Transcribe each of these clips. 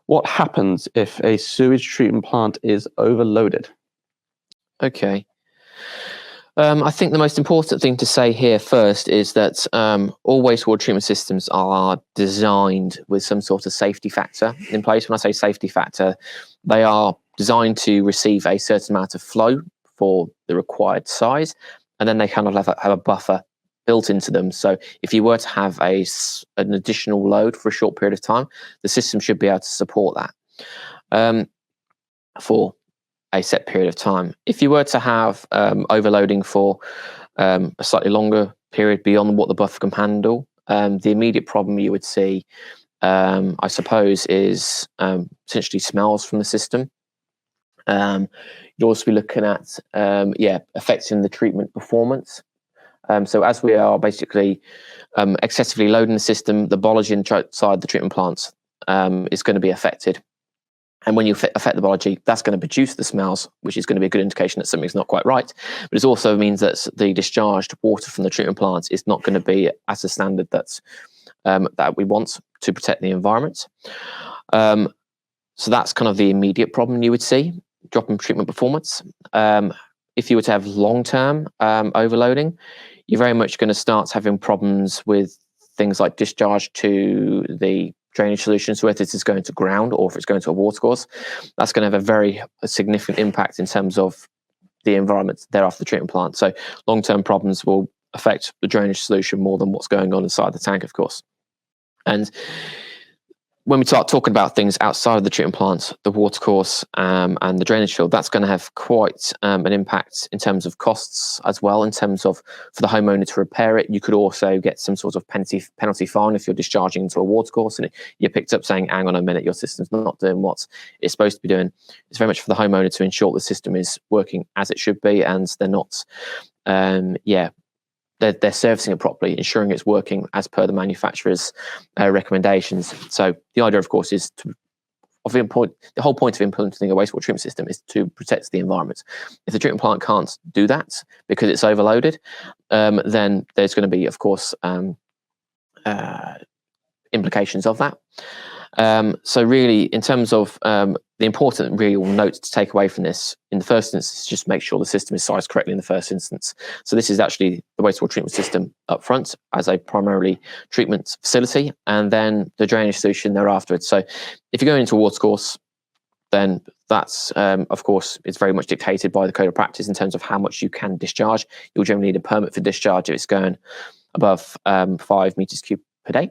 What happens if a sewage treatment plant is overloaded? Okay. I think the most important thing to say here first is that all wastewater treatment systems are designed with some sort of safety factor in place. When I say safety factor, they are designed to receive a certain amount of flow for the required size, and then they kind of have a buffer built into them. So if you were to have an additional load for a short period of time, the system should be able to support that for a set period of time. If you were to have overloading for a slightly longer period beyond what the buffer can handle, the immediate problem you would see, I suppose, is potentially smells from the system. You'd also be looking at, affecting the treatment performance. So as we are basically excessively loading the system, the biology inside the treatment plants is going to be affected. And when you affect the biology, that's going to produce the smells, which is going to be a good indication that something's not quite right. But it also means that the discharged water from the treatment plants is not going to be at a standard that we want to protect the environment. So that's kind of the immediate problem you would see, drop in treatment performance. If you were to have long-term overloading, you're very much going to start having problems with things like discharge to the drainage solutions, whether it is going to ground or if it's going to a watercourse. That's going to have a significant impact in terms of the environment thereafter the treatment plant. So long-term problems will affect the drainage solution more than what's going on inside the tank, of course. And when we start talking about things outside of the treatment plant, the watercourse and the drainage field, that's going to have quite an impact in terms of costs as well, in terms of for the homeowner to repair it. You could also get some sort of penalty fine if you're discharging into a watercourse and you're picked up saying, hang on a minute, your system's not doing what it's supposed to be doing. It's very much for the homeowner to ensure the system is working as it should be and they're not, they're servicing it properly, ensuring it's working as per the manufacturer's recommendations. So the idea, of course, is the whole point of implementing a wastewater treatment system is to protect the environment. If the treatment plant can't do that because it's overloaded, then there's going to be, of course, implications of that. So really, in terms of the important real note to take away from this, in the first instance, just make sure the system is sized correctly in the first instance. So this is actually the wastewater treatment system up front as a primarily treatment facility, and then the drainage solution thereafter. So if you're going into a watercourse, then that's, of course, it's very much dictated by the code of practice in terms of how much you can discharge. You'll generally need a permit for discharge if it's going above 5 meters cubed per day.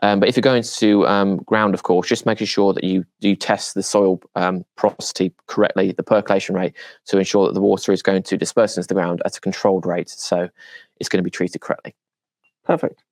But if you're going to ground, of course, just making sure that you test the soil porosity correctly, the percolation rate, to ensure that the water is going to disperse into the ground at a controlled rate. So it's going to be treated correctly. Perfect.